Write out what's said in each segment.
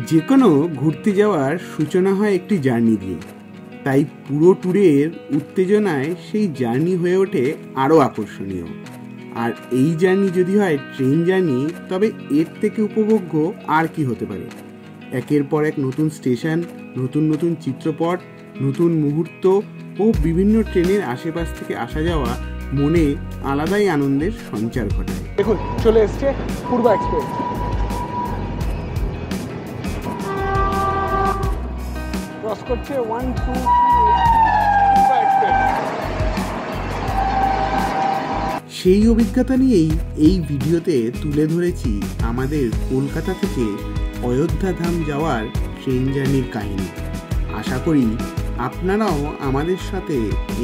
যে কোনো ঘুরতে যাওয়ার সূচনা হয় একটি জার্নি দিয়ে, তাই পুরো ট্যুরের উত্তেজনায় সেই জার্নি হয়ে ওঠে আরও আকর্ষণীয়। আর এই জার্নি যদি হয় ট্রেন জার্নি, তবে এর থেকে উপভোগ্য আর কি হতে পারে। একের পর এক নতুন স্টেশন, নতুন নতুন চিত্রপট, নতুন মুহূর্ত ও বিভিন্ন ট্রেনের আশেপাশ থেকে আসা যাওয়া মনে আলাদাই আনন্দের সঞ্চার ঘটায়। দেখুন, চলে এসছে পূর্বা এক্সপ্রেস। ক্রস করছে 1, 2, 3 পূর্বা এক্সপ্রেস। সেই অভিজ্ঞতা নিয়েই এই ভিডিওতে তুলে ধরেছি আমাদের কলকাতা থেকে অযোধ্যা ধাম যাওয়ার ট্রেন জার্নির কাহিনী। আশা করি আপনারাও আমাদের সাথে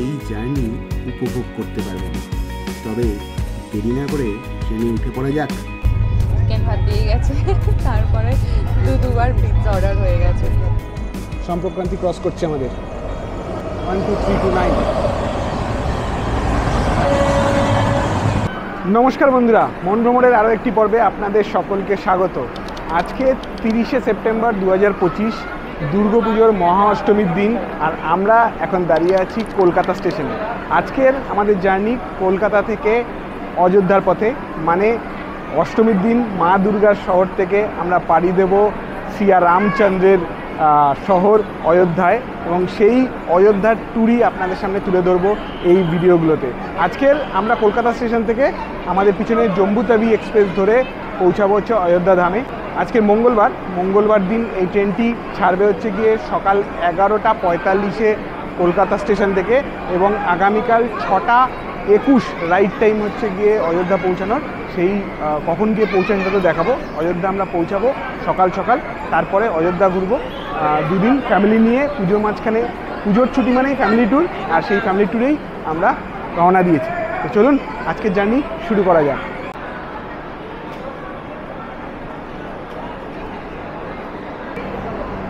এই জার্নি উপভোগ করতে পারবেন। তবে দেরি না করে ট্রেনে উঠে পড়া যাক। চিকেন ভাত দিয়ে গেছে, তারপরে দুবার পিৎজা অর্ডার হয়ে গেছে। সম্প্রক্রান্তি ক্রস করছে আমাদের 1, 2, 3 to 9। নমস্কার বন্ধুরা, মন ভ্রমণের আরও একটি পর্বে আপনাদের সকলকে স্বাগত। আজকে 30শে সেপ্টেম্বর 2025, দুর্গাপুজোর মহা অষ্টমীর দিন, আর আমরা এখন দাঁড়িয়ে আছি কলকাতা স্টেশনে। আজকের আমাদের জার্নি কলকাতা থেকে অযোধ্যার পথে, মানে অষ্টমীর দিন মা দুর্গার শহর থেকে আমরা পাড়ি দেব শ্রিয়া রামচন্দ্রের শহর অযোধ্যায়, এবং সেই অযোধ্যার ট্যুরই আপনাদের সামনে তুলে ধরবো এই ভিডিওগুলোতে। আজকের আমরা কলকাতা স্টেশন থেকে আমাদের পিছনে জম্বুতাবি এক্সপ্রেস ধরে পৌঁছাবো হচ্ছে অযোধ্যা ধামে। আজকে মঙ্গলবার দিন এই ট্রেনটি ছাড়বে হচ্ছে গিয়ে সকাল 11:45 কলকাতা স্টেশন থেকে, এবং আগামীকাল 6:21 রাইট টাইম হচ্ছে গিয়ে অযোধ্যা পৌঁছানোর। সেই কখন গিয়ে পৌঁছানো সেটা তো দেখাবো। অযোধ্যা আমরা পৌঁছাবো সকাল, তারপরে অযোধ্যা ঘুরবো দুদিন ফ্যামিলি নিয়ে। পুজোর মাঝখানে, পুজোর ছুটি মানেই ফ্যামিলি ট্যুর, আর সেই ফ্যামিলি ট্যুরেই আমরা রওনা দিয়েছি। তো চলুন আজকের জার্নি শুরু করা যাক।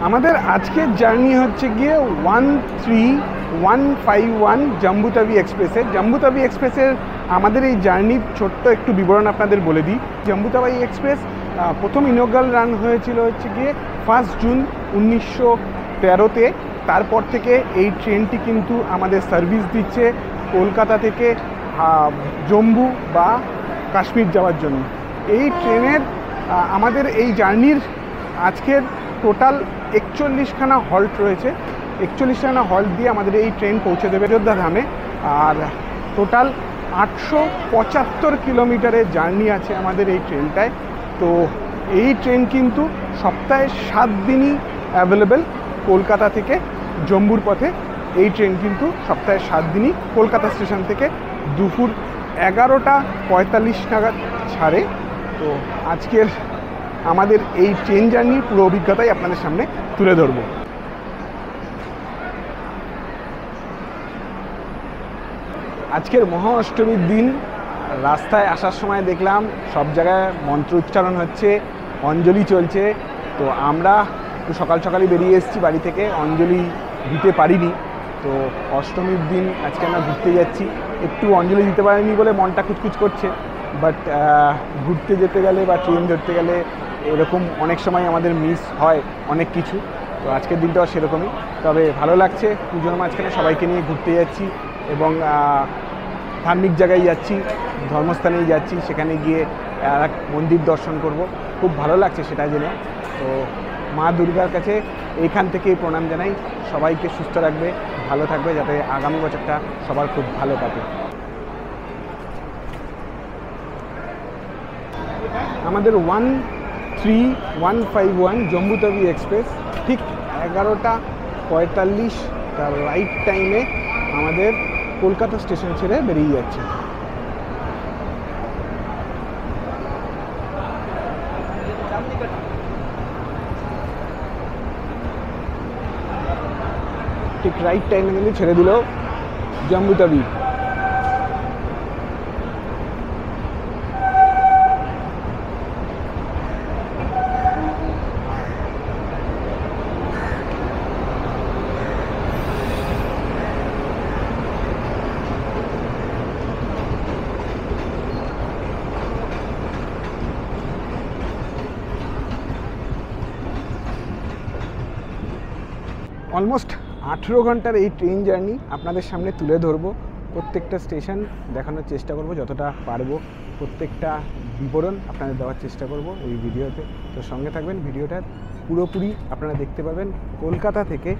আমাদের আজকের জার্নি হচ্ছে গিয়ে 13151 জম্বুতাবি এক্সপ্রেসের। জম্বুতাবি এক্সপ্রেসের আমাদের এই জার্নির ছোট্ট একটু বিবরণ আপনাদের বলে দিই। জম্বুতাবি এক্সপ্রেস প্রথম ইনগ্রাল রান হয়েছিল হচ্ছে গিয়ে 1 জুন 1913-তে। তারপর থেকে এই ট্রেনটি কিন্তু আমাদের সার্ভিস দিচ্ছে কলকাতা থেকে জম্মু বা কাশ্মীর যাওয়ার জন্য। এই ট্রেনের আমাদের এই জার্নির আজকের টোটাল 41খানা হল্ট রয়েছে। 41খানা হল্ট দিয়ে আমাদের এই ট্রেন পৌঁছে দেবে অযোধ্যা ধামে। আর টোটাল 875 কিলোমিটারের জার্নি আছে আমাদের এই ট্রেনটায়। তো এই ট্রেন কিন্তু সপ্তাহে 7 দিনই অ্যাভেলেবেল কলকাতা থেকে জম্মুর পথে। এই ট্রেন কিন্তু সপ্তাহে 7 দিনই কলকাতা স্টেশন থেকে দুপুর 11:45 নাগাদ ছাড়ে। তো আজকের আমাদের এই ট্রেন জার্নির পুরো অভিজ্ঞতাই আপনাদের সামনে তুলে ধরব। আজকের মহা অষ্টমীর দিন রাস্তায় আসার সময় দেখলাম সব জায়গায় মন্ত্র উচ্চারণ হচ্ছে, অঞ্জলি চলছে। তো আমরা একটু সকালই বেরিয়ে এসেছি বাড়ি থেকে, অঞ্জলি দিতে পারিনি। তো অষ্টমীর দিন আজকে আমরা ঘুরতে যাচ্ছি, একটু অঞ্জলি দিতে পারিনি বলে মনটা কুচকুচ করছে। বাট ঘুরতে যেতে গেলে বা ট্রেন ধরতে গেলে এরকম অনেক সময় আমাদের মিস হয় অনেক কিছু। তো আজকের দিনটাও সেরকমই। তবে ভালো লাগছে, পুজোর মাঝখানে সবাইকে নিয়ে ঘুরতে যাচ্ছি এবং ধার্মিক জায়গায় যাচ্ছি, ধর্মস্থানেই যাচ্ছি। সেখানে গিয়ে এক মন্দির দর্শন করব, খুব ভালো লাগছে সেটা জেনে। তো মা দুর্গার কাছে এইখান থেকেই প্রণাম জানাই, সবাইকে সুস্থ রাখবে, ভালো থাকবে, যাতে আগামী বছরটা সবার খুব ভালো কাটে। আমাদের 13151 জম্বুতাবি এক্সপ্রেস ঠিক 11:45 তার রাইট টাইমে আমাদের কলকাতা স্টেশন ছেড়ে বেরিয়ে যাচ্ছে। ঠিক রাইট টাইমে কিন্তু ছেড়ে দিল জম্বুতাবি। অলমোস্ট 18 ঘন্টার এই ট্রেন জার্নি আপনাদের সামনে তুলে ধরবো। প্রত্যেকটা স্টেশন দেখানোর চেষ্টা করব যতটা পারবো, প্রত্যেকটা বিবরণ আপনাদের দেওয়ার চেষ্টা করব এই ভিডিওতে। তো সঙ্গে থাকবেন, ভিডিওটা পুরোপুরি আপনারা দেখতে পাবেন। কলকাতা থেকে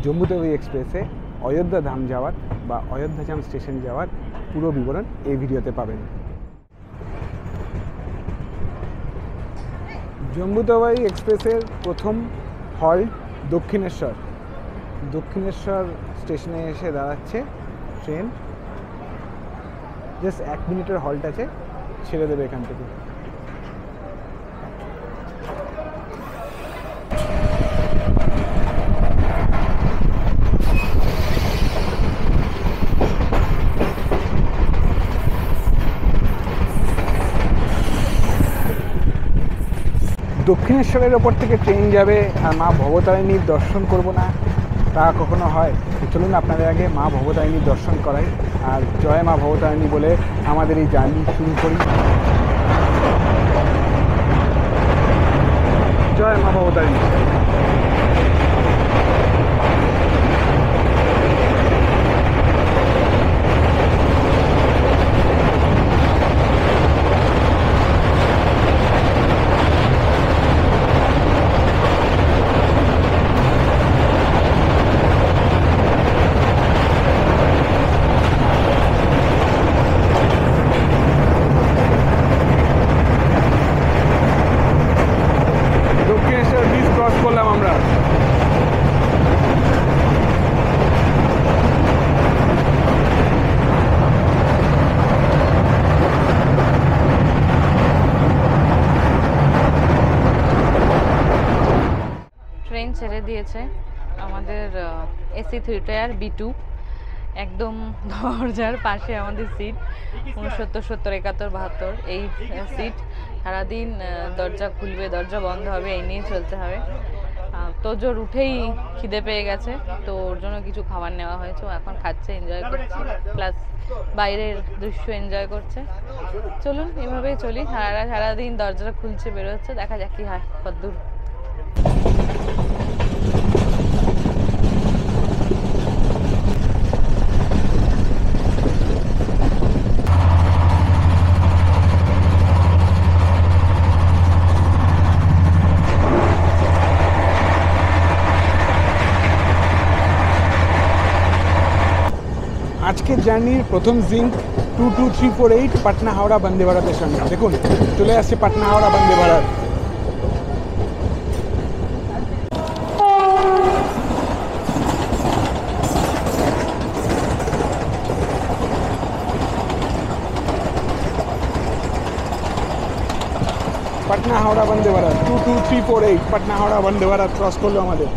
জম্মুতাওয়ি এক্সপ্রেসে অযোধ্যা ধাম যাওয়ার বা অযোধ্যাধাম স্টেশন যাওয়ার পুরো বিবরণ এই ভিডিওতে পাবেন। জম্মুতাওয়ি এক্সপ্রেসের প্রথম হল্ট দক্ষিণেশ্বর। দক্ষিণেশ্বর স্টেশনে এসে দাঁড়াচ্ছে ট্রেন। জাস্ট 1 মিনিটের হল্ট আছে, ছেড়ে দেবে এখান থেকে। দক্ষিণেশ্বরের ওপর থেকে ট্রেন যাবে আর মা ভবতারিণীর দর্শন করব না তা কখনো হয়? চলুন আপনাদের আগে মা ভবতারিণীর দর্শন করাই আর জয় মা ভবতারিণী বলে আমাদের এই জার্নি শুরু করি। জয় মা ভবতারিণী। ট্রেন ছেড়ে দিয়েছে আমাদের এসি 3 টায়ার B2, একদম দরজার পাশে আমাদের সিট। 69, 70, 71, 72 এই সিট। সারাদিন দরজা খুলবে, দরজা বন্ধ হবে, এই নিয়ে চলতে হবে। তো জোর উঠেই খিদে পেয়ে গেছে, তো ওর জন্য কিছু খাবার নেওয়া হয়েছে। ও এখন খাচ্ছে, এনজয় করছে, প্লাস বাইরের দৃশ্য এনজয় করছে। চলুন এভাবেই চলি। সারাদিন দরজাটা খুলছে, বেরোচ্ছে, দেখা যাক কি হয় কতদূর। আজকের জার্নির প্রথম জিঙ্ক 22348 পাটনা হাওড়া বন্দে ভারতের সঙ্গে। দেখুন চলে আসছে পাটনা হাওড়া বন্দে ভারত। পাটনা হাওড়া বন্দে ভারত 22348 পাটনা হাওড়া বন্দে ভারত ক্রস করলো আমাদের।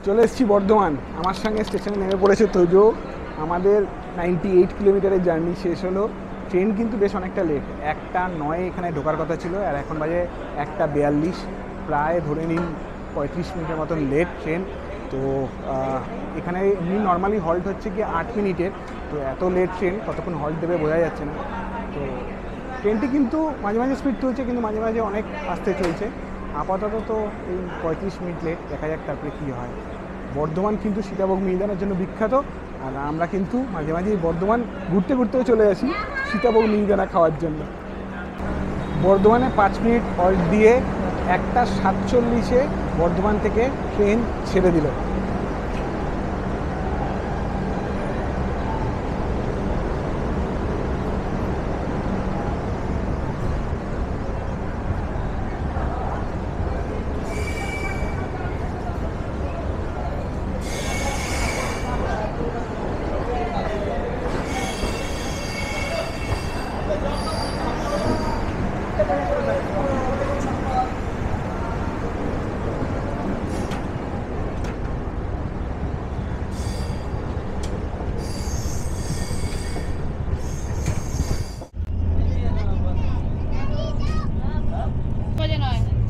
চলে এসেছি বর্ধমান। আমার সঙ্গে স্টেশনে নেমে পড়েছে তোজো। আমাদের 98 কিলোমিটারের জার্নি শেষ হলো। ট্রেন কিন্তু বেশ অনেকটা লেট, 1:09 এখানে ঢোকার কথা ছিল আর এখন বাজে 1:42। প্রায় ধরে নিন 35 মিনিটের মতন লেট ট্রেন। তো এখানে এমনি নর্মালি হল্ট হচ্ছে কি 8 মিনিটের, তো এত লেট ট্রেন কতক্ষণ হল্ট দেবে বোঝা যাচ্ছে না। তো ট্রেনটি কিন্তু মাঝে মাঝে স্পিড চলছে, কিন্তু মাঝে মাঝে অনেক আস্তে চলছে। আপাতত তো এই 35 মিনিট লেট, দেখা যাক তারপরে কী হয়। বর্ধমান কিন্তু সীতাভোগ মিহিদানার জন্য বিখ্যাত, আর আমরা কিন্তু মাঝে মাঝে বর্ধমান ঘুরতে ঘুরতেও চলে আসি সীতাভোগ মিহিদানা খাওয়ার জন্য। বর্ধমানে 5 মিনিট হল্ট দিয়ে 1:47-এ বর্ধমান থেকে ট্রেন ছেড়ে দিল।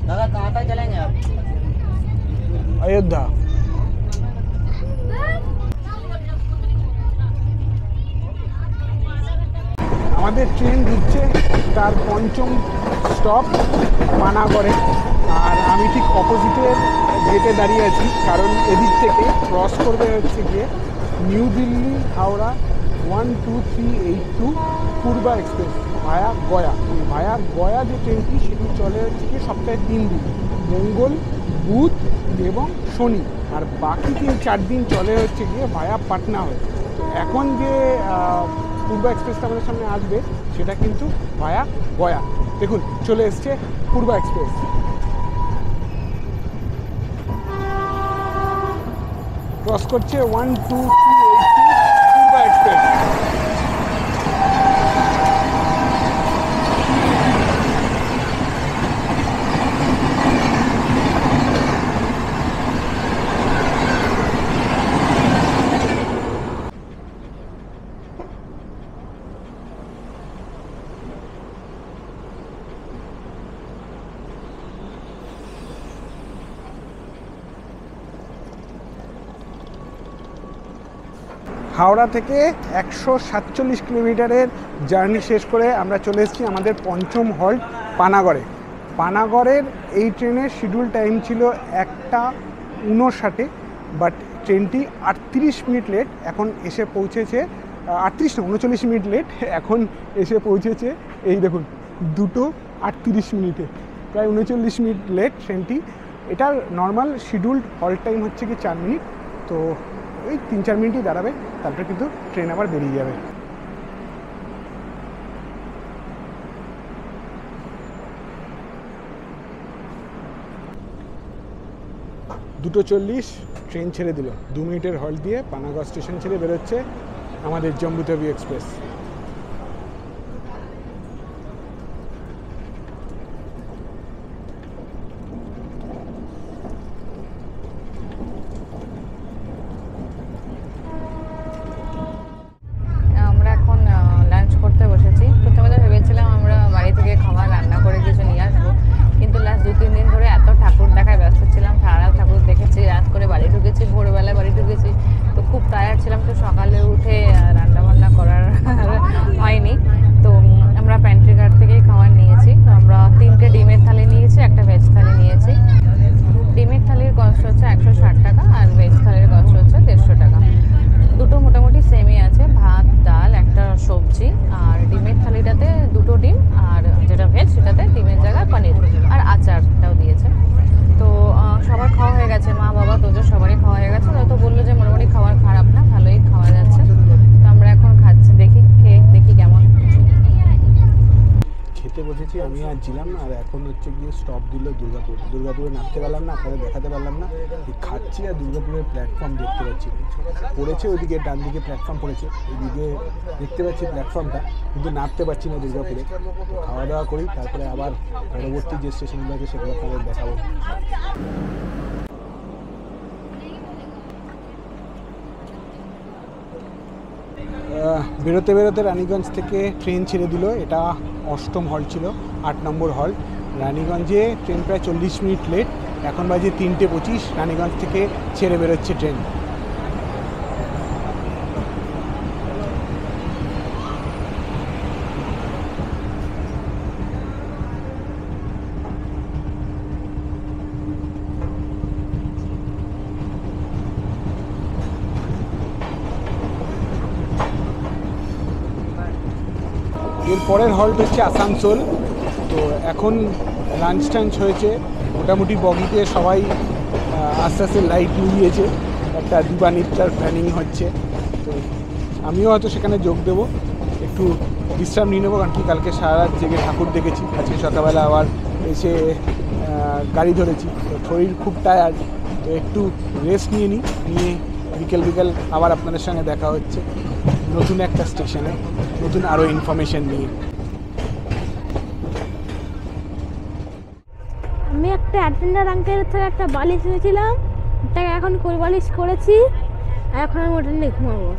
दादा कहाँ तक चलेंगे आप? अयोध्या। আমাদের ট্রেন ঢুকছে তার পঞ্চম স্টপ পানাগড়ে, আর আমি ঠিক অপোজিটের গেটে দাঁড়িয়ে আছি, কারণ এদিক থেকে ক্রস করবে হচ্ছে গিয়ে নিউ দিল্লি হাওড়া 12382 পূর্বা এক্সপ্রেস ভায়া গয়া। ভায়া গয়া যে ট্রেনটি সেটি চলে হচ্ছে গিয়ে সপ্তাহে 3 দিন, মঙ্গল, বুধ এবং শনি, আর বাকি 3-4 দিন চলে হচ্ছে গিয়ে ভায়া পাটনা হয়ে। এখন যে পূর্বা এক্সপ্রেসটা আমাদের সামনে আসবে সেটা কিন্তু ভায়া গয়া। দেখুন চলে এসছে পূর্বা এক্সপ্রেস। ক্রস করছে 12382 পূর্বা এক্সপ্রেস। হাওড়া থেকে 147 কিলোমিটারের জার্নি শেষ করে আমরা চলে এসেছি আমাদের পঞ্চম হল্ট পানাগড়ে। পানাগড়ের এই ট্রেনের শিডিউল টাইম ছিল 1:59, বাট ট্রেনটি 38 মিনিট লেট এখন এসে পৌঁছেছে। 39 মিনিট লেট এখন এসে পৌঁছেছে এই দেখুন 2:38 মিনিটে, প্রায় 39 মিনিট লেট ট্রেনটি। এটার নর্মাল শিডিউল্ড হল্ট টাইম হচ্ছে কি 4 মিনিট, তো ওই 3-4 মিনিটই দাঁড়াবে, তারপরে কিন্তু ট্রেন আবার বেরিয়ে যাবে। দুটো 40 ট্রেন ছেড়ে দিল, 2 মিনিটের হল্ট দিয়ে পানাগড় স্টেশন ছেড়ে বেরোচ্ছে আমাদের জম্মুতাবি এক্সপ্রেস। আমরা এখন লাঞ্চ করতে বসেছি। প্রথমে তো ভেবেছিলাম আমরা বাড়ি থেকে খাবার রান্না করে কিছু নিয়ে আসবো, কিন্তু লাস্ট 2-3 দিন ধরে এত ঠাকুর দেখায় ব্যস্ত ছিলাম, সারা ঠাকুর দেখেছি, রাত করে বাড়ি ঢুকেছি, ভোরবেলায় বাড়ি ঢুকেছি, তো খুব টায়ার্ড ছিলাম, তো সকালে উঠে রান্না বান্না করার হয়নি। তো আমরা প্যান্ট্রি ঘাট থেকেই খাবার নিয়েছি। আমরা 3টে ডিমের থালি নিয়েছি, একটা ভেজ থালি নিয়েছি। ডিমের থালির কস্ট হচ্ছে 160 টাকা আর ভেজ থালির কস্ট হচ্ছে 150 টাকা। দুটো মোটামুটি সেমই আছে, ভাত, ডাল, একটা সবজি, আর ডিমের থালিটাতে 2টো ডিম, আর যেটা ভেজ সেটাতে ডিমের জায়গায় পনির আর আচারটাও দিয়েছে। তো সবার খাওয়া হয়ে গেছে, মা বাবা তোদের সবারই খাওয়া হয়ে গেছে। তো বললো যে মোটামুটি খাবার খারাপ না, ভালোই খাওয়া যাচ্ছে। তো আমরা এখন খাচ্ছি, খেয়ে দেখি কেমন। খেতে বসেছি আমি আর ছিলাম, আর এখন হচ্ছে গিয়ে স্টপ দিল দুর্গাপুর। দুর্গাপুরে নামতে পারলাম না, আপনাদের দেখাতে পারলাম না, খাচ্ছি আর দুর্গাপুরের প্ল্যাটফর্ম দেখতে পাচ্ছি পড়েছে, ওইদিকে ডান দিকে প্ল্যাটফর্ম পড়েছে, ওইদিকে দেখতে পাচ্ছি প্ল্যাটফর্মটা, কিন্তু নামতে পারছি না দুর্গাপুরে। খাওয়া দাওয়া করি, তারপরে আবার পরবর্তী যে স্টেশনগুলো আছে সেগুলো আপনাদের দেখাবো। বেরোতে বেরোতে রানীগঞ্জ থেকে ট্রেন ছেড়ে দিল। এটা 8ম হল্ট ছিল, 8 নম্বর হল্ট। রানীগঞ্জে ট্রেন প্রায় 40 মিনিট লেট, এখন বাজে 3:25। রানীগঞ্জ থেকে ছেড়ে বেরোচ্ছে ট্রেন। এরপরের হল্ট হচ্ছে আসানসোল। তো এখন লাঞ্চ টাঞ্চ হয়েছে, মোটামুটি বগিতে সবাই আস্তে আস্তে লাইট নিভিয়েছে, একটা দিবানিদ্রার প্ল্যানিং হচ্ছে। তো আমিও হয়তো সেখানে যোগ দেবো, একটু বিশ্রাম নিয়ে নেবো, কারণ কি কালকে সারা রাত জেগে ঠাকুর দেখেছি, আজকে সকালবেলা আবার এসে গাড়ি ধরেছি, তো শরীর খুব টায়ার্ড, তো একটু রেস্ট নিয়ে নিয়ে বিকেল আবার আপনাদের সঙ্গে দেখা হচ্ছে নতুন একটা স্টেশনে, নতুন আরও ইনফরমেশন নিয়ে। আমি একটা অ্যাটেন্ডার আঙ্কেলের থেকে একটা বালিশ নিয়েছিলাম, ওটাকে এখন কোল বালিশ করেছি, এখন আমি ওটা নিয়ে ঘুমাবো।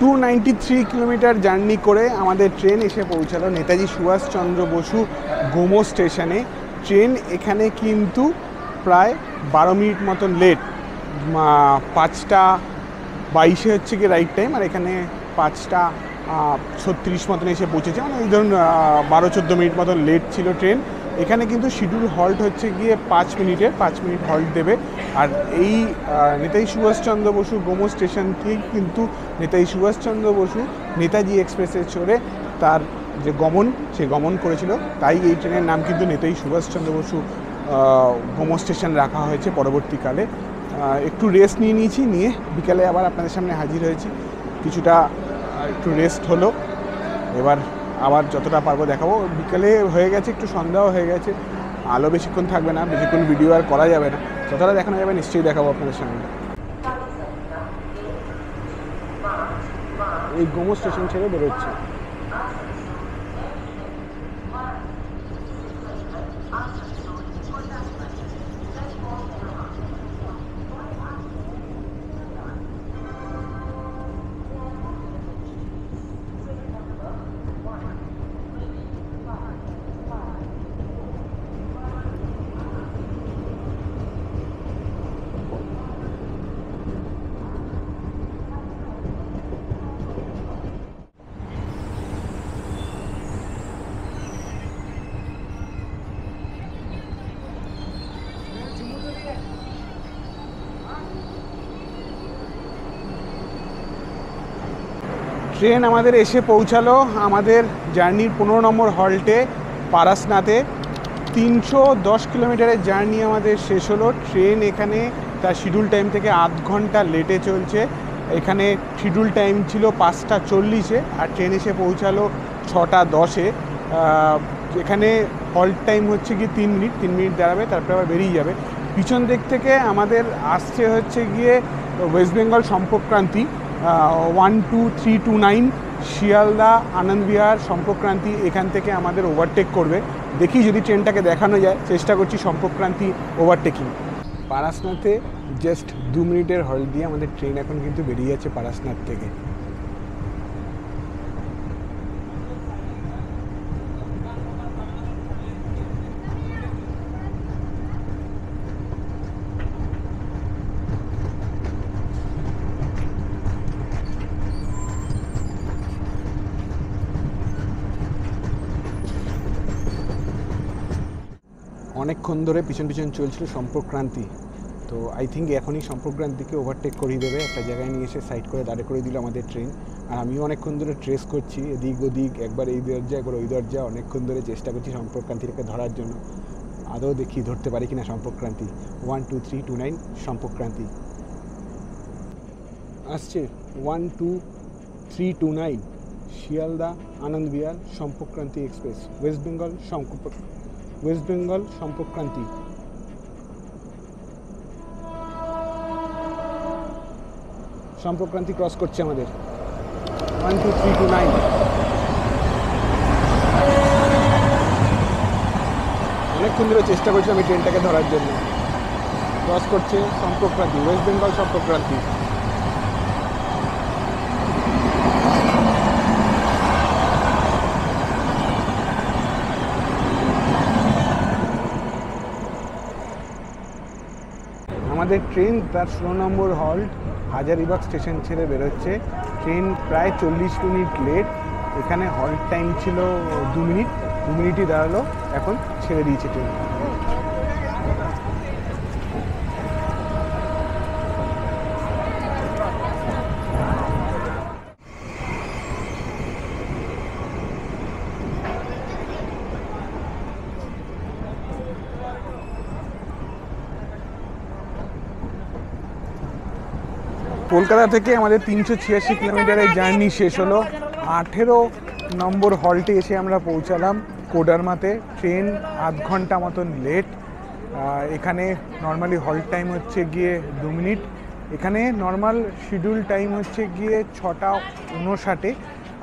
293 কিলোমিটার জার্নি করে আমাদের ট্রেন এসে পৌঁছালো নেতাজি সুভাষচন্দ্র বসু গোমো স্টেশনে। ট্রেন এখানে কিন্তু প্রায় 12 মিনিট মতন লেট। 5টা 22 হচ্ছে কি রাইট টাইম, আর এখানে 5টা 36 মতন এসে পৌঁছেছে, মানে এই ধরুন 12-14 মিনিট মতন লেট ছিল ট্রেন। এখানে কিন্তু শিডিউল হল্ট হচ্ছে গিয়ে 5 মিনিটের, 5 মিনিট হল্ট দেবে। আর এই নেতাজি সুভাষচন্দ্র বসু গোমো স্টেশন থেকে কিন্তু নেতাজি সুভাষচন্দ্র বসু নেতাজি এক্সপ্রেসে চড়ে তার যে গমন, সে গমন করেছিল। তাই এই ট্রেনের নাম কিন্তু নেতাজি সুভাষচন্দ্র বসু গোমো স্টেশন রাখা হয়েছে পরবর্তীকালে। একটু রেস্ট নিয়েছি, নিয়ে বিকালে আবার আপনাদের সামনে হাজির হয়েছি। কিছুটা একটু রেস্ট হলো, এবার আবার যতটা পারবো দেখাবো। বিকালে হয়ে গেছে, একটু সন্ধ্যাও হয়ে গেছে, আলো বেশিক্ষণ থাকবে না, বেশিক্ষণ ভিডিও আর করা যাবে না। যতটা দেখানো যাবে নিশ্চয়ই দেখাবো আপনাদের সামনে। এই গোমো স্টেশন ছেড়ে বেরোচ্ছে। ট্রেন আমাদের এসে পৌঁছালো আমাদের জার্নির 15 নম্বর হল্টে পারাসনাথে। 310 কিলোমিটারের জার্নি আমাদের শেষ হলো। ট্রেন এখানে তার শিডিউল টাইম থেকে আধ ঘন্টা লেটে চলছে। এখানে শিডিউল টাইম ছিল 5টা 40-এ, আর ট্রেন এসে পৌঁছালো 6টা 10-এ। এখানে হল্ট টাইম হচ্ছে কি 3 মিনিট দাঁড়াবে, তারপরে আবার বেরিয়ে যাবে। পিছন দিক থেকে আমাদের আসছে হচ্ছে গিয়ে ওয়েস্ট বেঙ্গল সম্পর্কক্রান্তি 12329 শিয়ালদা আনন্দবিহার সম্পর্কক্রান্তি। এখান থেকে আমাদের ওভারটেক করবে। দেখি যদি ট্রেনটাকে দেখানো যায়, চেষ্টা করছি সম্পর্কক্রান্তি ওভারটেকিং। পারাসনাথে জাস্ট 2 মিনিটের হল্ট দিয়ে আমাদের ট্রেন এখন কিন্তু বেরিয়ে যাচ্ছে পারাসনাথ থেকে। অনেকক্ষণ ধরে পিছন চলছিল সম্পর্কক্রান্তি, তো আই থিঙ্ক এখনই সম্পর্কক্রান্তিকে ওভারটেক করিয়ে দেবে। একটা জায়গায় নিয়ে এসে সাইড করে দাঁড়ে করে দিল আমাদের ট্রেন। আর আমিও অনেকক্ষণ ধরে ট্রেস করছি, এদিক ওদিক, একবার এই দরজা একবার ওই দরজা, অনেকক্ষণ ধরে চেষ্টা করছি সম্পর্কক্রান্তিটাকে ধরার জন্য। আদৌ দেখি ধরতে পারি কিনা সম্পর্কক্রান্তি। 12329 সম্পর্কক্রান্তি আসছে। 12329 Sealdah Anand Vihar Sampark Kranti express, West Bengal Sampark Kranti. Sampark Kranti cross করছে আমাদের 12329। অনেকক্ষণ ধরে চেষ্টা করছি আমি ট্রেনটাকে ধরার জন্য। ক্রস করছে সম্পর্কক্রান্তি, ওয়েস্ট বেঙ্গল সম্পর্কক্রান্তি। আমাদের ট্রেন তার 16 নম্বর হল্ট হাজারিবাগ স্টেশন ছেড়ে বেরোচ্ছে। ট্রেন প্রায় 40 মিনিট লেট। এখানে হল্ট টাইম ছিল 2 মিনিটই দাঁড়ালো, এখন ছেড়ে দিয়েছে ট্রেন। কলকাতা থেকে আমাদের 386 কিলোমিটারের জার্নি শেষ হলো। 18 নম্বর হল্টে এসে আমরা পৌঁছালাম কোডারমাতে। ট্রেন আধ ঘন্টা মতন লেট। এখানে নর্মালি হল্ট টাইম হচ্ছে গিয়ে 2 মিনিট। এখানে নর্মাল শিডিউল টাইম হচ্ছে গিয়ে 6টা 59-এ,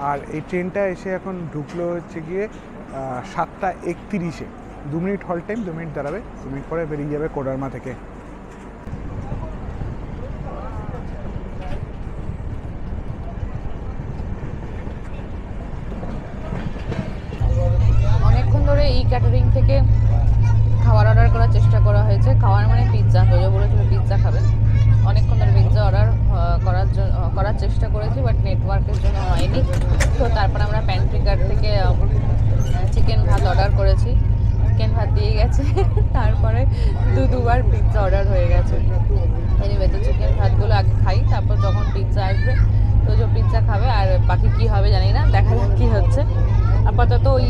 আর এই ট্রেনটা এসে এখন ঢুকলো হচ্ছে গিয়ে 7টা 31-এ। 2 মিনিট হল্ট টাইম, 2 মিনিট দাঁড়াবে, 2 মিনিট পরে বেরিয়ে যাবে কোডারমা থেকে। ক্যাটারিং থেকে খাবার অর্ডার করার চেষ্টা করা হয়েছে। খাওয়ার মানে পিৎজা, তোজো বলেছিল পিৎজা খাবেন। অনেকক্ষণ ধরে পিৎজা অর্ডার করার চেষ্টা করেছি, বাট নেটওয়ার্কের জন্য হয়নি। তো তারপর আমরা প্যান্ট্রি কার্ট থেকে চিকেন ভাত অর্ডার করেছি, চিকেন ভাত দিয়ে গেছে। তারপরে দুবার পিৎজা অর্ডার হয়ে গেছে। এনিওয়ে, তো চিকেন ভাতগুলো আগে খাই, তারপর যখন পিৎজা আসবে তোজো পিৎজা খাবে, আর বাকি কি হবে জানি না, দেখা যাক কী হচ্ছে। আপাতত ওই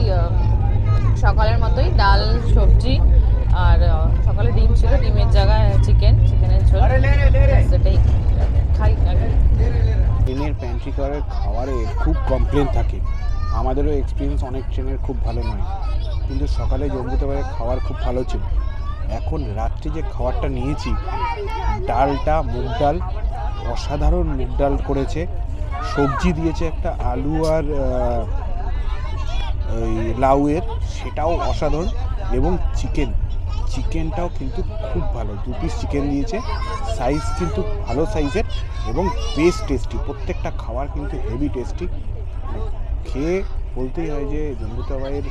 সকালের মতোই ডাল সবজি, আর সকালে ডিম ছিল, ডিমের জায়গায় চিকেনের ঝোল, সেটাই খাই। ট্রেনের প্যান্ট্রি কারের খাবারে খুব কমপ্লেন থাকে, আমাদেরও এক্সপিরিয়েন্স অনেক ট্রেনের খুব ভালো নয়, কিন্তু সকালে জম্বুতাবাইয়ের খাবার খুব ভালো ছিল। এখন রাত্রে যে খাবারটা নিয়েছি, ডালটা মুগ ডাল, অসাধারণ মুগ ডাল করেছে, সবজি দিয়েছে একটা আলু আর ওই লাউয়ের, সেটাও অসাধারণ, এবং চিকেনটাও কিন্তু খুব ভালো, 2 পিস চিকেন দিয়েছে, সাইজ কিন্তু ভালো সাইজের এবং বেশ টেস্টি। প্রত্যেকটা খাবার কিন্তু হেভি টেস্টি। খেয়ে বলতেই হয় যে জম্বুতাবাইয়ের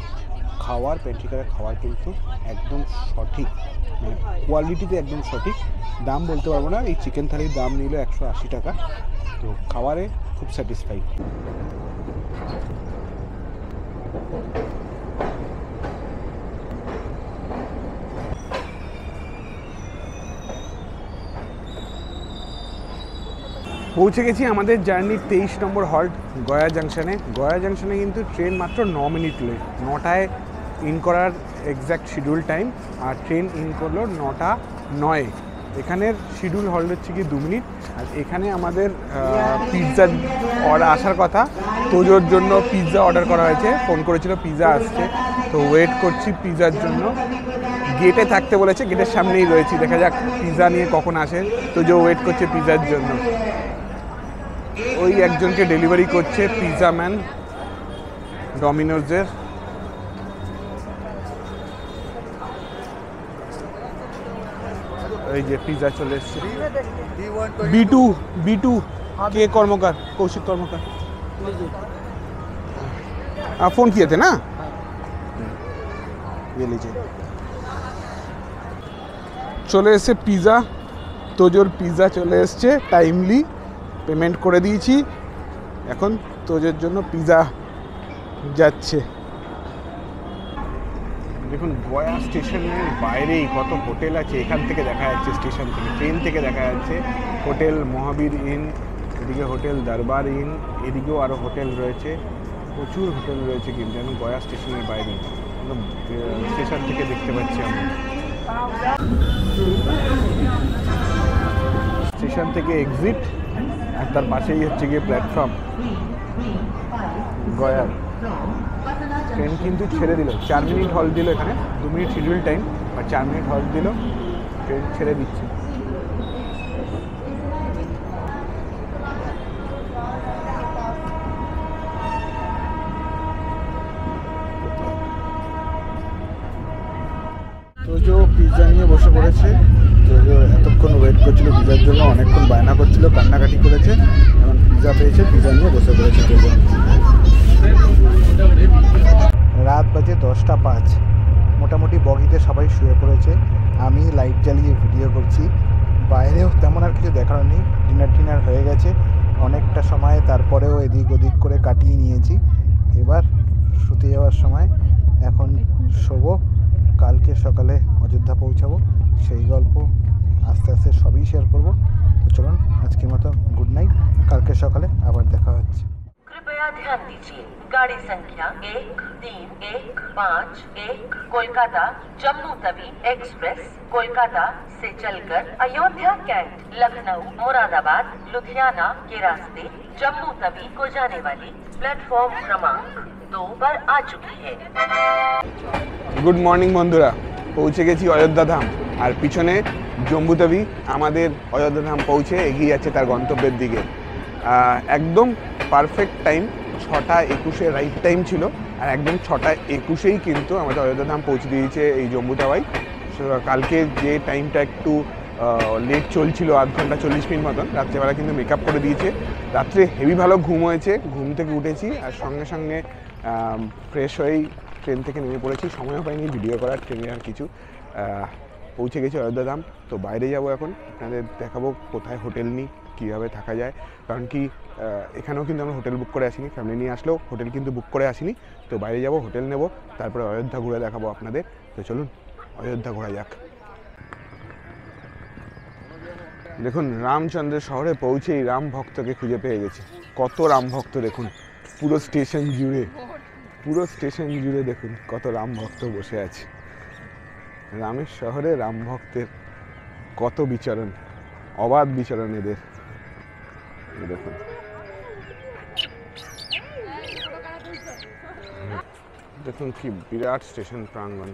খাবার, প্যান্ট্রি কারের খাবার কিন্তু একদম সঠিক, মানে কোয়ালিটিতে একদম সঠিক। দাম বলতে পারবো না, এই চিকেন থালির দাম নিল 180 টাকা। তো খাবারে খুব স্যাটিসফাইড। পৌঁছে গেছি আমাদের জার্নির 23 নম্বর হল্ট গয়া জাংশনে কিন্তু ট্রেন মাত্র 9 মিনিট লেট। 9টায় ইন করার এক্স্যাক্ট শিডিউল টাইম, আর ট্রেন ইন করলো 9টা 9। এখানের শিডিউল হল্ট হচ্ছে কি 2 মিনিট। আর এখানে আমাদের পিৎজা অর্ডার আসার কথা, তোজোর জন্য পিৎজা অর্ডার করা হয়েছে, ফোন করেছিল পিৎজা আসছে, তো ওয়েট করছি পিৎজার জন্য। গেটে থাকতে বলেছে, গেটের সামনেই রয়েছি, দেখা যাক পিৎজা নিয়ে কখন আসে। তোজো ওয়েট করছে পিৎজার জন্য। ওই একজনকে ডেলিভারি করছে পিৎজা ম্যান ডমিনোজের। এই যে পিৎজা চলে এসছে। B2 কে কর্মকার, কৌশিক কর্মকার। फोन किए थे ना, ये लीजिए। চলে এসছে পিৎজা, তোজোর পিৎজা চলে এসছে টাইমলি, পেমেন্ট করে দিয়েছি। এখন তোজোর জন্য পিৎজা যাচ্ছে। দেখুন গয়া স্টেশনের বাইরেই কত হোটেল আছে, এখান থেকে দেখা যাচ্ছে, স্টেশন থেকে, ট্রেন থেকে দেখা যাচ্ছে। হোটেল মহাবীর ইন, এদিকে হোটেল দরবার ইন, এদিকেও আরও হোটেল রয়েছে, প্রচুর হোটেল রয়েছে কিন্তু এখন গয়া স্টেশনের বাইরে, স্টেশন থেকে দেখতে পাচ্ছি আমরা। স্টেশন থেকে এক্সিট, আর তার পাশেই হচ্ছে গিয়ে প্ল্যাটফর্ম গয়ার। ট্রেন কিন্তু ছেড়ে দিল, 4 মিনিট হল্ট দিল এখানে, 2 মিনিট শিডিউল টাইম, আর 4 মিনিট হল্ট দিল, ট্রেন ছেড়ে দিচ্ছে। তোজো পিৎজা নিয়ে বসে পড়েছে। তোজো এতক্ষণ ওয়েট করছিল পিৎজার জন্য, অনেকক্ষণ বায়না করছিল, কান্নাকাটি করেছে, এখন পিৎজা পেয়েছে, পিৎজা নিয়ে বসে পড়েছে তোজো। রাত বাজে 10টা 5, মোটামুটি বগিতে সবাই শুয়ে পড়েছে, আমি লাইট জ্বালিয়ে ভিডিও করছি। বাইরেও তেমন আর কিছু দেখার নেই, ডিনার হয়ে গেছে অনেকটা সময়, তারপরেও এদিক ওদিক করে কাটিয়ে নিয়েছি। এবার শুতে যাওয়ার সময়, এখন শোবো, কালকে সকালে অযোধ্যা পৌঁছাবো, সেই গল্প আস্তে আস্তে সবই শেয়ার করবো। তো চলুন আজকের মতো গুড নাইট, কালকে সকালে আবার দেখা হচ্ছে। कृपया ध्यान दीजिए, गाड़ी संख्या 1315 कोलकाता जम्मू तवी एक्सप्रेस कोलकाता से चलकर अयोध्या कैंट, लखनऊ, मुरादाबाद, लुधियाना के रास्ते जम्मू तवी को जाने वाली प्लेटफॉर्म क्रमांक 2 पर आ चुकी है। গুড মর্নিং বন্ধুরা, পৌঁছে গেছি অযোধ্যা ধাম, আর পিছনে জম্বুতাবি আমাদের অযোধ্যা ধাম পৌঁছে এগিয়ে যাচ্ছে তার গন্তব্যের দিকে। একদম পারফেক্ট টাইম, 6টা 21 রাইট টাইম ছিল, আর একদম 6টা 21 কিন্তু আমাদের অযোধ্যা ধাম পৌঁছে দিয়েছে এই জম্বুতাবাই। কালকে যে টাইমটা একটু লেট চলছিল, আধ ঘন্টা 40 মিনিট মতন, রাত্রেবেলা কিন্তু মেকআপ করে দিয়েছে। রাত্রে হেভি ভালো ঘুম হয়েছে, ঘুম থেকে উঠেছি আর সঙ্গে সঙ্গে ফ্রেশ হয়েই ট্রেন থেকে নেমে পড়েছি, সময়ও পাইনি ভিডিও করার, ট্রেনে আর কিছু। পৌঁছে গেছি অযোধ্যা ধাম। তো বাইরে যাব এখন, আপনাদের দেখাবো কোথায় হোটেল নিই, কীভাবে থাকা যায়। কারণ কি এখানেও কিন্তু আমরা হোটেল বুক করে আসিনি, ফ্যামিলি নিয়ে আসলেও হোটেল কিন্তু বুক করে আসিনি। তো বাইরে যাব, হোটেল নেব, তারপরে অযোধ্যা ঘুরে দেখাবো আপনাদের। তো চলুন অযোধ্যা ঘোরা যাক। দেখুন রামচন্দ্রের শহরে পৌঁছেই রাম ভক্তকে খুঁজে পেয়ে গেছি। কত রাম ভক্ত দেখুন, পুরো স্টেশন জুড়ে দেখুন কত রাম ভক্ত বসে আছে। রামের শহরে রাম ভক্তের কত বিচরণ, অবাধ বিচরণ এদের। দেখুন দেখুন কি বিরাট স্টেশন প্রাঙ্গণ।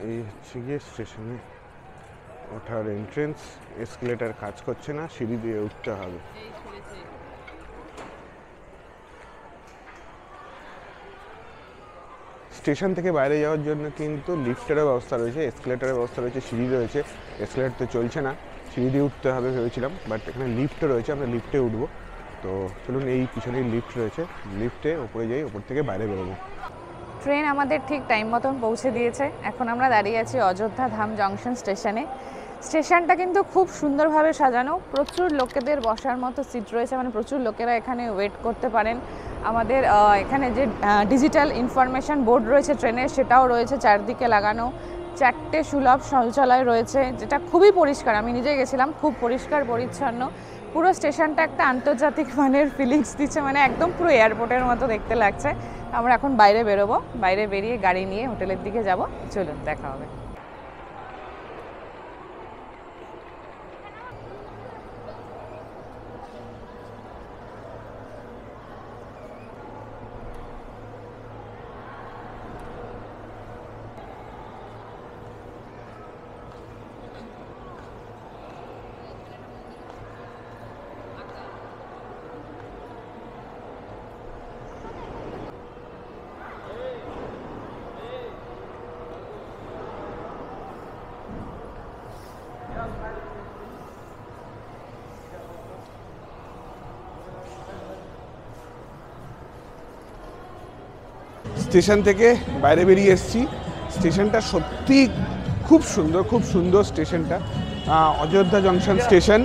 এই হচ্ছে গিয়ে স্টেশনে ওঠার এন্ট্রেন্স। এসকেলেটার কাজ করছে না, সিঁড়ি দিয়ে উঠতে হবে। স্টেশন থেকে বাইরে যাওয়ার জন্য কিন্তু লিফটেরও ব্যবস্থা রয়েছে, এসকেলেটারের ব্যবস্থা রয়েছে, সিঁড়ি রয়েছে। এসকেলেটার তো চলছে না, সিঁড়ি দিয়ে উঠতে হবে ভেবেছিলাম, বাট এখানে লিফটও রয়েছে, আমরা লিফটে উঠবো। তো চলুন, এই পিছনেই লিফট রয়েছে, লিফটে ওপরে যাই, ওপর থেকে বাইরে বেরোবো। ট্রেন আমাদের ঠিক টাইম মতন পৌঁছে দিয়েছে। এখন আমরা দাঁড়িয়ে আছি অযোধ্যা ধাম জংশন স্টেশনে। স্টেশনটা কিন্তু খুব সুন্দরভাবে সাজানো, প্রচুর লোকেদের বসার মতো সিট রয়েছে, মানে প্রচুর লোকেরা এখানে ওয়েট করতে পারেন। আমাদের এখানে যে ডিজিটাল ইনফরমেশন বোর্ড রয়েছে ট্রেনের, সেটাও রয়েছে চারদিকে লাগানো। 4টে সুলভ শৌচালয় রয়েছে, যেটা খুবই পরিষ্কার। আমি নিজে গেছিলাম, খুব পরিষ্কার পরিচ্ছন্ন। পুরো স্টেশনটা একটা আন্তর্জাতিক মানের ফিলিংস দিচ্ছে, মানে একদম পুরো এয়ারপোর্টের মতো দেখতে লাগছে। আমরা এখন বাইরে বেরোবো, বাইরে বেরিয়ে গাড়ি নিয়ে হোটেলের দিকে যাব। চলুন দেখা হবে। স্টেশন থেকে বাইরে বেরিয়ে এসেছি। স্টেশনটা সত্যি খুব সুন্দর স্টেশনটা। অযোধ্যা জংশন স্টেশন,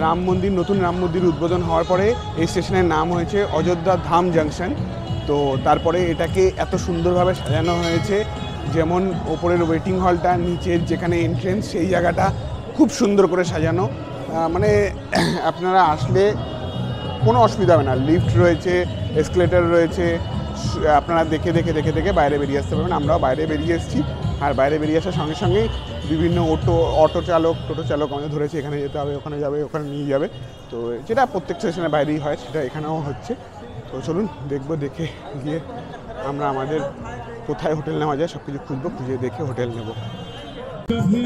রাম মন্দির, নতুন রাম মন্দির উদ্বোধন হওয়ার পরে এই স্টেশনের নাম হয়েছে অযোধ্যা ধাম জংশন। তো তারপরে এটাকে এত সুন্দরভাবে সাজানো হয়েছে, যেমন ওপরের ওয়েটিং হলটা, নিচের যেখানে এন্ট্রেন্স, সেই জায়গাটা খুব সুন্দর করে সাজানো। মানে আপনারা আসলে কোনো অসুবিধা হবে না, লিফট রয়েছে, এসকেলেটার রয়েছে, আপনারা দেখে বাইরে বেরিয়ে আসতে পারবেন। আমরাও বাইরে বেরিয়ে এসেছি, আর বাইরে বেরিয়ে আসার সঙ্গে সঙ্গেই বিভিন্ন টোটো চালক আমাদের ধরেছে, এখানে যেতে হবে, ওখানে যাবে, ওখানে নিয়ে যাবে। তো যেটা প্রত্যেক স্টেশনের বাইরেই হয়, সেটা এখানেও হচ্ছে। তো চলুন দেখবো, দেখে গিয়ে আমরা আমাদের কোথায় হোটেল নেওয়া যায় সব কিছু খুঁজবো, খুঁজে দেখে হোটেল নেব।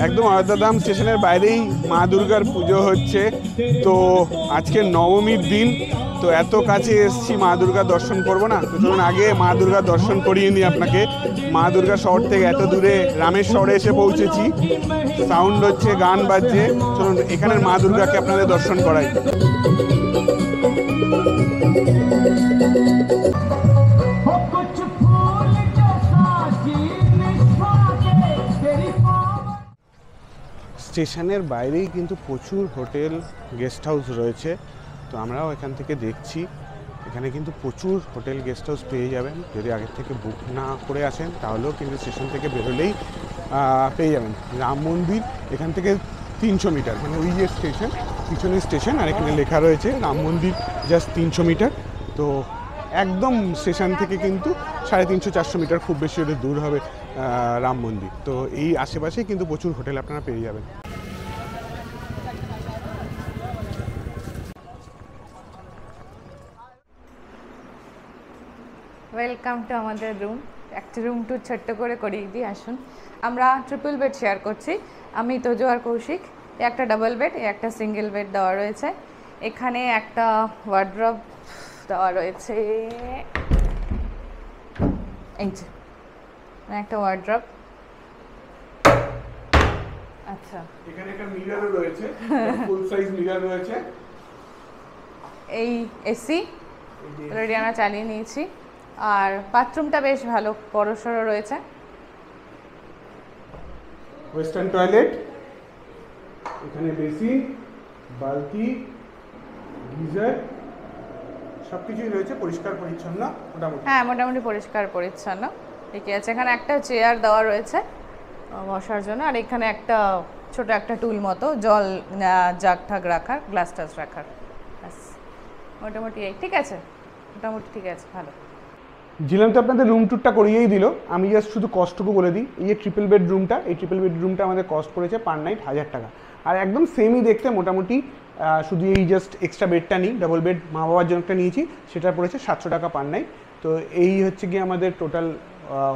একদম অযোধ্যা ধাম স্টেশনের বাইরেই মা দুর্গার পুজো হচ্ছে। তো আজকে নবমীর দিন, তো এত কাছে এসছি, মা দুর্গার দর্শন করবো না? তো চলুন আগে মা দুর্গার দর্শন করিয়ে নিই আপনাকে। মা দুর্গা শহর থেকে এত দূরে রামের শহরে এসে পৌঁছেছি, সাউন্ড হচ্ছে, গান বাজছে। চলুন এখানের মা দুর্গাকে আপনাদের দর্শন করাই। স্টেশনের বাইরেই কিন্তু প্রচুর হোটেল, গেস্ট হাউস রয়েছে। তো আমরাও এখান থেকে দেখছি, এখানে কিন্তু প্রচুর হোটেল, গেস্ট হাউস পেয়ে যাবেন। যদি আগের থেকে বুক না করে আসেন তাহলেও কিন্তু স্টেশন থেকে বেরোলেই পেয়ে যাবেন। রাম মন্দির এখান থেকে 300 মিটার, মানে ওই যে স্টেশন, পিছনের স্টেশন, আর এখানে লেখা রয়েছে রাম মন্দির জাস্ট 300 মিটার। তো একদম স্টেশন থেকে কিন্তু 350-400 মিটার খুব বেশি হলে দূর হবে রাম মন্দির। তো এই আশেপাশেই কিন্তু প্রচুর হোটেল আপনারা পেয়ে যাবেন। ওয়েলকাম টু আমাদের রুম। একটা রুম টু ছোট্ট করে করিয়ে দিই, আসুন। আমরা ট্রিপল বেড শেয়ার করছি, আমি তোজো আর কৌশিক। একটা ডাবল বেড, একটা সিঙ্গেল বেড দেওয়া রয়েছে। এখানে একটা ওয়ার্ড্রব দেওয়া রয়েছে, এই যে একটা ওয়ার্ড্রব। আচ্ছা, এখানে একটা মিররও রয়েছে, ফুল সাইজ মিরর রয়েছে। এই এসি অলরেডি আমরা চালিয়ে নিয়েছি। আর বাথরুমটা বেশ ভালো বড়সড় রয়েছে। ওয়েস্টার্ন টয়লেট, এখানে বেসিন, বালতি, গিজার সবকিছুই রয়েছে, পরিষ্কার পরিচ্ছন্ন মোটামুটি। হ্যাঁ, মোটামুটি পরিষ্কার পরিচ্ছন্ন ঠিকই আছে। এখানে একটা চেয়ার দেওয়া রয়েছে বসার জন্য, আর এখানে একটা ছোট একটা টুল মতো জল জাগ ঠাগ রাখার, গ্লাস টাস রাখার। ব্যাস, মোটামুটি এই ঠিক আছে, মোটামুটি ঠিক আছে, ভালো। জিলাম তো আপনাদের রুম ট্যুরটা করিয়েই দিল, আমি জাস্ট শুধু কস্টটুকু বলে দিই। এই যে ট্রিপল বেডরুমটা, এই ট্রিপল বেডরুমটা আমাদের কস্ট পড়েছে পার নাইট 1000 টাকা। আর একদম সেমই দেখতে মোটামুটি, শুধু এই জাস্ট এক্সট্রা বেডটা নিই, ডাবল বেড মা বাবার জন্য একটা নিয়েছি, সেটা পড়েছে 700 টাকা পার নাইট। তো এই হচ্ছে গিয়ে আমাদের টোটাল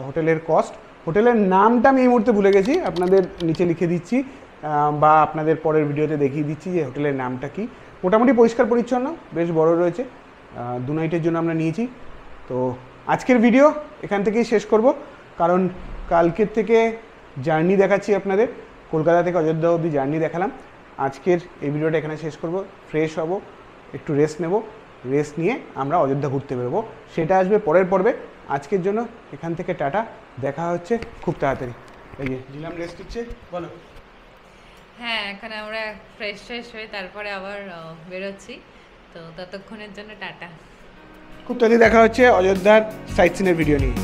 হোটেলের কস্ট। হোটেলের নামটা আমি এই মুহূর্তে ভুলে গেছি, আপনাদের নিচে লিখে দিচ্ছি বা আপনাদের পরের ভিডিওতে দেখিয়ে দিচ্ছি যে হোটেলের নামটা কি। মোটামুটি পরিষ্কার পরিচ্ছন্ন, বেশ বড় রয়েছে, 2 নাইটের জন্য আমরা নিয়েছি। তো আজকের ভিডিও এখান থেকেই শেষ করব, কারণ কালকের থেকে জার্নি দেখাচ্ছি আপনাদের, কলকাতা থেকে অযোধ্যা অবধি জার্নি দেখালাম। আজকের এই ভিডিওটা এখানে শেষ করব, ফ্রেশ হব, একটু রেস্ট নেব, রেস্ট নিয়ে আমরা অযোধ্যা ঘুরতে বেরোবো, সেটা আসবে পরের পর্বে। আজকের জন্য এখান থেকে টাটা, দেখা হচ্ছে খুব তাড়াতাড়ি। এই যে জিলাম রেস্ট নিচ্ছে, বলো। হ্যাঁ, এখন আমরা ফ্রেশ হয়ে তারপরে আবার বেরোচ্ছি, তো ততক্ষণের জন্য টাটা। খুব তাড়াতাড়ি দেখা হচ্ছে অযোধ্যার সাইট সিনের ভিডিও নিয়ে।